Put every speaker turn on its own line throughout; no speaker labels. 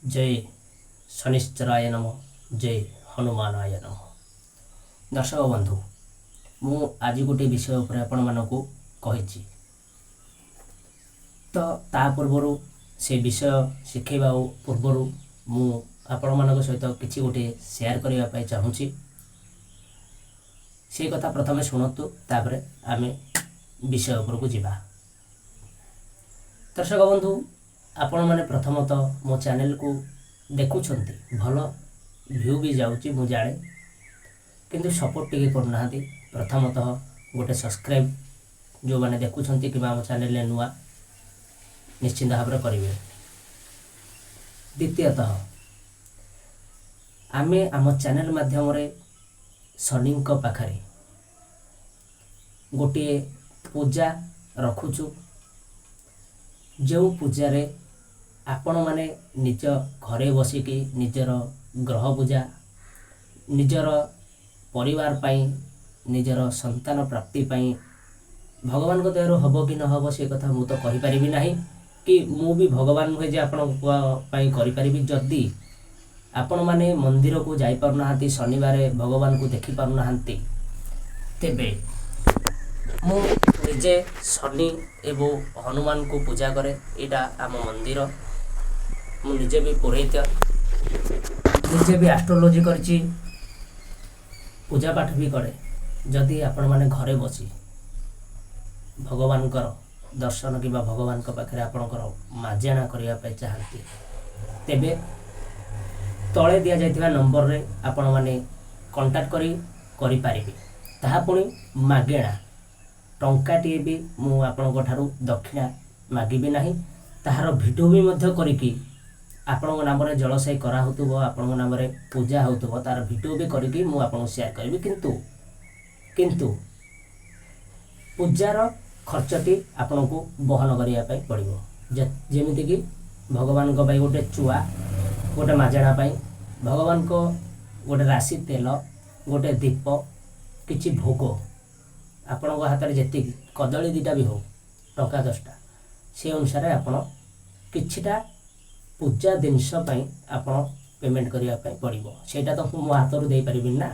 जय शनिश्चराय नमः। जय हनुमानाय नमः। दर्शक बंधु मु आज गोटे विषय उपर आपण मानकु कहिछि तो ता पूर्व से विषय शिखेबा पूर्व मु आपण मानक सहित किछि गोटे शेयर करबा पई चाहूछि। से कथा प्रथमे शुणतु तापरे आमे विषय उपर को जिबा। दर्शक बंधु आपण माने प्रथमतः मो चैनल को देखुछंती भल व्यू भी जाउची मु जाने किंतु सपोर्ट टिके करना हाथी। प्रथमतः गोटे सब्सक्राइब जो माने देखुछंती कि मो चैनल ले नुआ निश्चिंत भाव में करेंगे। द्वितीयतः आमे आम चैनल माध्यम शनि पाखरे गोटे पूजा रखुचु जो पूजा रे आपण माने निज घरे बसिकी निजर ग्रह पूजा निजर परिवार पाई निजर संतान प्राप्ति पाई भगवान को दयारु हबो कि न हबो से कथा मु तो कहि परिबि नाही कि मु भी भगवान हुए जे आपण पाई करि परिबि। जदि आपण माने मंदिर को जाई पारु नाहंती शनिवार भगवान को देखि पारु नाहंती तेबे मु निजे शनि एवं हनुमान को पूजा करे। एटा आम मंदिर मु निजे भी पुरोहित निजे भी एस्ट्रोलॉजी करछि पूजा पाठ भी करे। जदि आपण माने घरे बसी भगवान दर्शन कि भगवान पाखे आपणकर मार्जना करने चाहती तेबे तले दि जाइथिबा नंबर रे आपण माने कांटेक्ट करि पारिबे। ताहा पुणी मागेणा टंकाटिए भी मु आपणक ठारू दक्षिणा मागिबी नाही। ताहार भिडियो भी मध्य करिकी आपणक नाम रे जलसाई करा होतुबो आपणक नाम रे पूजा होतुबो तार भिडियो भी करिकी मु आपणक शेयर करबी। किंतु पूजार खर्चटी आपन को बहन करिया पई पड़िबो। जेमिति कि भगवान को पई गोटे चुआ गोटे माजणा पई भगवान को गोटे राशि तेल गोटे दीप किछि भोग आपण को हाथ रे जेति कदली दीटा भी हो टका 10टा से अनुसार आपण किछिटा पूजा जिनस पई आपण पेमेंट करिया पई पड़िबो। सेटा तो मो हाथ रु देई परिबिन ना।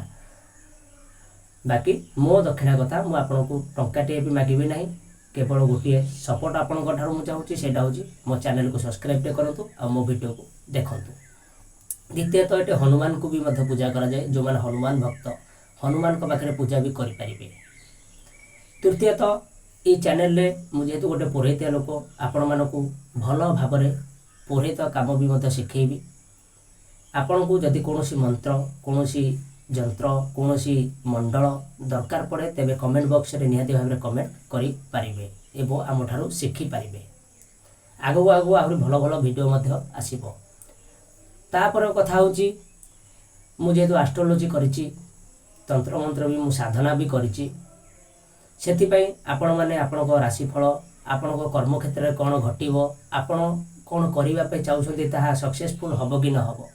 बाकी मो दक्षिणा कथा मु आपण को टंकाटे भी मागिबी नाही। केवल गोटे सपोर्ट आपण ठारू मु चाहूची सेटा होची मो चैनल को सब्सक्राइब करंतु और मो वीडियो को देखंतु। द्वितीयतः एटे हनुमान को भी मध्य पूजा करा जाए जो माने हनुमान भक्त हनुमान को पाखरे पूजा भी करि परिबे। तृतीयतः ए चैनल रे मु जेतु गोटे पुरोहित लोक आपण मानको भल भाव रे पुरोहित काम भी मध्य शिखेबी। आपण को जदि कोनोसी मंत्र कोनोसी जंत्र कोनोसी मंडल दरकार पड़े तेबे कमेंट बॉक्स रे निहाती भाव रे कमेंट करि पारिबे एवं आम ठारू शिखि पारिबे। आगो आगो आहुरी भल भल वीडियो मध्य आसीबो। तापर कथा होची मु जेतु एस्ट्रोलॉजी करिछि तंत्र मंत्र भी मु साधना भी करिछि सेति पई आपण माने आपण को राशिफल आपण को कर्म क्षेत्र रे कोन घटिबो आपण कोन करिबा पे चाहउछन्ती ताहा सक्सेसफुल हबो कि न हबो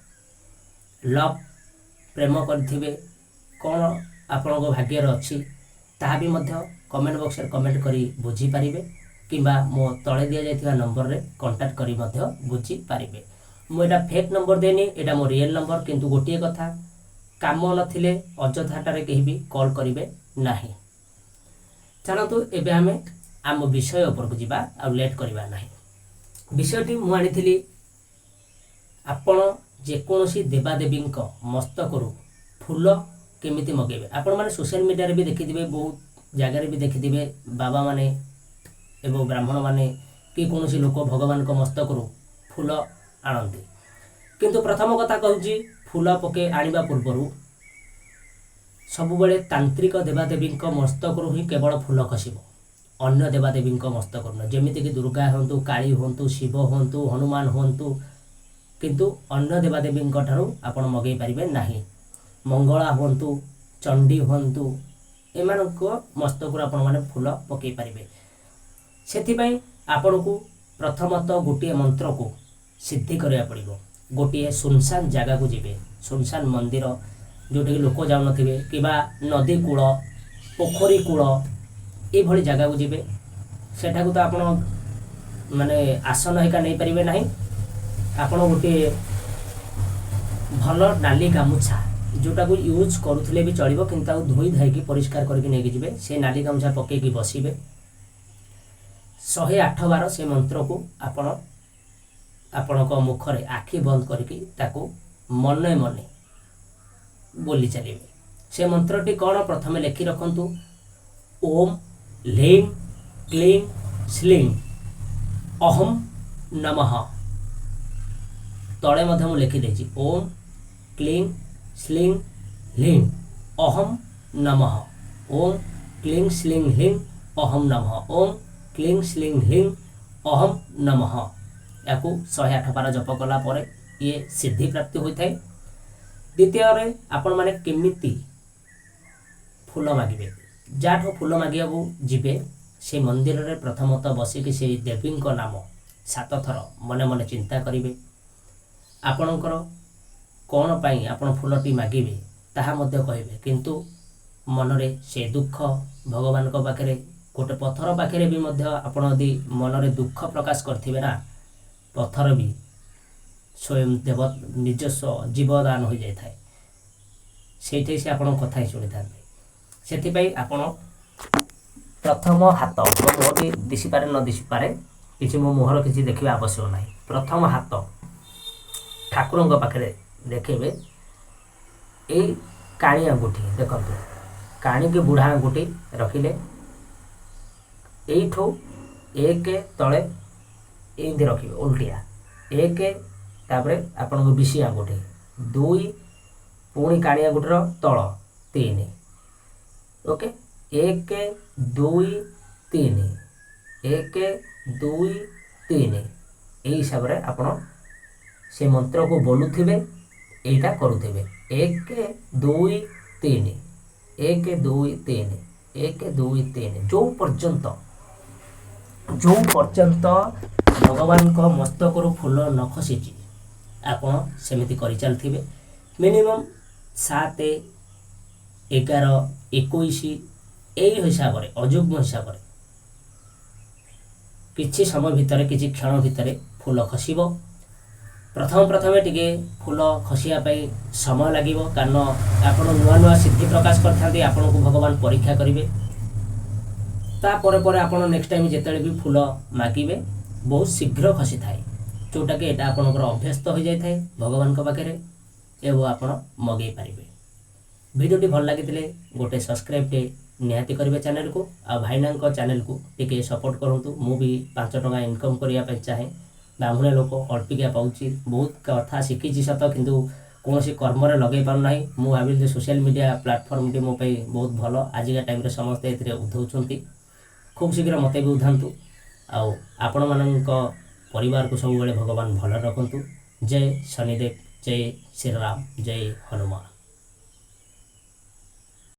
लव प्रेम करथिबे कोन आपण को भाग्य रे अछि ताहा भी मध्य कमेंट बॉक्स रे कमेंट करी बुझी पारिबे किबा मो तळे दिया जायथिबा नंबर रे कांटेक्ट करी मध्य बुझी पारिबे। मु एटा फेक नंबर देनी एटा मो रियल नंबर किंतु गोटिए कथा काम नथिले अजथाटारे केही भी कॉल करिवे नाही। चलतु एबे हमें आम विषय ऊपर को जिबा आ लेट करबा नाही। विषयटी मु आनिथिली आपण जेकोसी देवादेवी मस्तक फूल केमिति मगेबे। आपण माने सोशल मीडिया रे भी देखिथिबे बहुत जगह रे भी देखिथिबे बाबा माने एवं ब्राह्मण माने कि कोनोसी लोक भगवान को मस्तक फूल आनंदी किंतु प्रथम कथा कहूची फूल पके आनिबा पूर्वरु सब बेले तांत्रिक देवादेवी मस्तक ही केवल फूल खसिबो अन्य देवादेवी मस्तक न जेमिति कि दुर्गा हंतु काली हंतु शिव हंतु हनुमान हंतु किंतु अन्य देवादेवी ठारू आपण मगै पारिबे नाही। मंगला हंतु चंडी हंतु एमानको मस्तक आपण माने फूल पकै पारिबे। सेथि पई आपण को प्रथमतः गोटे मंत्र को सिद्धि करिया पड़िबो। गोटे सुनसान जगह को जिबे सुनसान मंदिर जोटे लोक जाउ नथिबे किबा नदी कूल पोखरी कूल ए भली जगह को जिबे सेठा को तो आपण माने आसन हेका नहीं पारिबे नाही। आपण गोटे ଭଲ ନାଲି ଗାମୁଛା ଯେଉଁଟାକୁ ୟୁଜ୍ କରୁଥିଲେ ବି ଚଳିବ, କିନ୍ତୁ ତାକୁ ଧୋଇ ଧାଇକି ପରିଷ୍କାର କରିକି ନେଇକି ଯିବେ। ସେ ନାଲି ଗାମୁଛା ପକାଇକି ବସିବେ। 108 ବାର ସେ ମନ୍ତ୍ରକୁ ଆପଣ ଆପଣଙ୍କ ମୁଖରେ ଆଖି ବନ୍ଦ କରିକି ତାକୁ ମନେ ମନେ ବୋଲି ଚାଲିବେ। ସେ ମନ୍ତ୍ରଟି କ'ଣ ପ୍ରଥମେ ଲେଖି ରଖନ୍ତୁ। ଓମ୍ ହ୍ଲିଂ କ୍ଲିଂ ଶ୍ଲିଂ ଅହମ୍ ନମଃ। ତଳେ ମଧ୍ୟ ମୁଁ ଲେଖିଦେଇଛି ଓମ୍ କ୍ଲିଂ ଶ୍ଲିଂ ହ୍ଲିଂ ଅହମ୍ ନମଃ। ଓମ୍ କ୍ଲିଂ ଶ୍ଲିଂ ହ୍ଲିଂ ଅହମ୍ ନମଃ। ଓମ୍ କ୍ଲିଂ ଶ୍ଲିଂ ହ୍ଲିଂ ଅହମ୍ ନମଃ। ୟାକୁ 108 ବାର ଜପ କଲା ପରେ ଇଏ ସିଦ୍ଧି ପ୍ରାପ୍ତି ହୋଇଥାଏ। ଦ୍ୱିତୀୟରେ ଆପଣମାନେ କେମିତି ଫୁଲ ମାଗିବେ। ଯାହାଠୁ ଫୁଲ ମାଗିବାକୁ ଯିବେ ସେ ମନ୍ଦିରରେ ପ୍ରଥମତଃ ବସିକି ସେଇ ଦେବୀଙ୍କ ନାମ 7 ଥର ମନେ ମନେ ଚିନ୍ତା କରିବେ। ଆପଣଙ୍କର କ'ଣ ପାଇଁ ଆପଣ ଫୁଲଟି ମାଗିବେ ତାହା ମଧ୍ୟ କହିବେ, କିନ୍ତୁ ମନରେ ସେ ଦୁଃଖ ଭଗବାନଙ୍କ ପାଖରେ ଗୋଟେ ପଥର ପାଖରେ ବି ମଧ୍ୟ ଆପଣ ଯଦି ମନରେ ଦୁଃଖ ପ୍ରକାଶ କରିଥିବେ ନା, ପଥର ବି ସ୍ୱୟଂ ଦେବ ନିଜସ୍ୱ ଜୀବଦାନ ହୋଇଯାଇଥାଏ। ସେଇଠି ସେ ଆପଣଙ୍କ କଥା ହିଁ ଶୁଣିଥାନ୍ତି। ସେଥିପାଇଁ ଆପଣ ପ୍ରଥମ ହାତ, ମୋ ମୁହଁଟି ଦିଶିପାରେ ନ ଦିଶିପାରେ, କିଛି ମୋ ମୁହଁର କିଛି ଦେଖିବା ଆବଶ୍ୟକ ନାହିଁ। ପ୍ରଥମ ହାତ ଠାକୁରଙ୍କ ପାଖରେ ଦେଖେଇବେ। ଏଇ କାଣି ଆଙ୍ଗୁଠି ଦେଖନ୍ତୁ, କାଣିକି ବୁଢ଼ା ଆଙ୍ଗୁଠି ରଖିଲେ ଏଇଠୁ 1 ତଳେ ଏମିତି ରଖିବେ ଓଲଟିଆ। 1 ତାପରେ ଆପଣଙ୍କ ବିଶି ଆଙ୍ଗୁଠି 2 ପୁଣି କାଣି ଆଙ୍ଗୁଠିର ତଳ 3। ଓକେ, 1 2 3 1 2 3 ଏଇ ହିସାବରେ ଆପଣ ସେ ମନ୍ତ୍ରକୁ ବୋଲୁଥିବେ, ଏଇଟା କରୁଥିବେ 1 2 3 1 2 3 1 2 3 ଯେଉଁ ପର୍ଯ୍ୟନ୍ତ ଭଗବାନଙ୍କ ମସ୍ତକରୁ ଫୁଲ ନ ଖସିଛି ଆପଣ ସେମିତି କରିଚାଲିଥିବେ। ମିନିମମ୍ 7 11 21 ଏଇ ହିସାବରେ ଅଯୁଗ୍ମ ହିସାବରେ କିଛି ସମୟ ଭିତରେ, କିଛି କ୍ଷଣ ଭିତରେ ଫୁଲ ଖସିବ। ପ୍ରଥମେ ଟିକେ ଫୁଲ ଖସିବା ପାଇଁ ସମୟ ଲାଗିବ, କାରଣ ଆପଣ ନୂଆ ନୂଆ ସିଦ୍ଧି ପ୍ରକାଶ କରିଥାନ୍ତି। ଆପଣଙ୍କୁ ଭଗବାନ ପରୀକ୍ଷା କରିବେ। ତାପରେ ପରେ ଆପଣ ନେକ୍ସଟ ଟାଇମ୍ ଯେତେବେଳେ ବି ଫୁଲ ମାଗିବେ ବହୁତ ଶୀଘ୍ର ଖସିଥାଏ, ଯେଉଁଟାକି ଏଇଟା ଆପଣଙ୍କର ଅଭ୍ୟସ୍ତ ହୋଇଯାଇଥାଏ ଭଗବାନଙ୍କ ପାଖରେ ଏବଂ ଆପଣ ମଗେଇ ପାରିବେ। ଭିଡ଼ିଓଟି ଭଲ ଲାଗିଥିଲେ ଗୋଟେ ସବସ୍କ୍ରାଇବ୍ଟେ ନିହାତି କରିବେ ଚ୍ୟାନେଲକୁ, ଆଉ ଭାଇନାଙ୍କ ଚ୍ୟାନେଲକୁ ଟିକେ ସପୋର୍ଟ କରନ୍ତୁ। ମୁଁ ବି 5 ଟଙ୍କା ଇନକମ୍ କରିବା ପାଇଁ ଚାହେଁ। ବ୍ରାହ୍ମଣ ଲୋକ ଅଳ୍ପିକା ପାଉଛି, ବହୁତ କଥା ଶିଖିଛି ସତ, କିନ୍ତୁ କୌଣସି କର୍ମରେ ଲଗାଇ ପାରୁନାହିଁ। ମୁଁ ଭାବିଲି ଯେ ସୋସିଆଲ ମିଡ଼ିଆ ପ୍ଲାଟଫର୍ମଟି ମୋ ପାଇଁ ବହୁତ ଭଲ। ଆଜିକା ଟାଇମ୍ରେ ସମସ୍ତେ ଏଥିରେ ଉଧଉଛନ୍ତି, ଖୁବ୍ ଶୀଘ୍ର ମୋତେ ବି ଉଧାନ୍ତୁ। ଆଉ ଆପଣମାନଙ୍କ ପରିବାରକୁ ସବୁବେଳେ ଭଗବାନ ଭଲରେ ରଖନ୍ତୁ। ଜୟ ଶନିଦେବ, ଜୟ ଶ୍ରୀରାମ, ଜୟ ହନୁମାନ।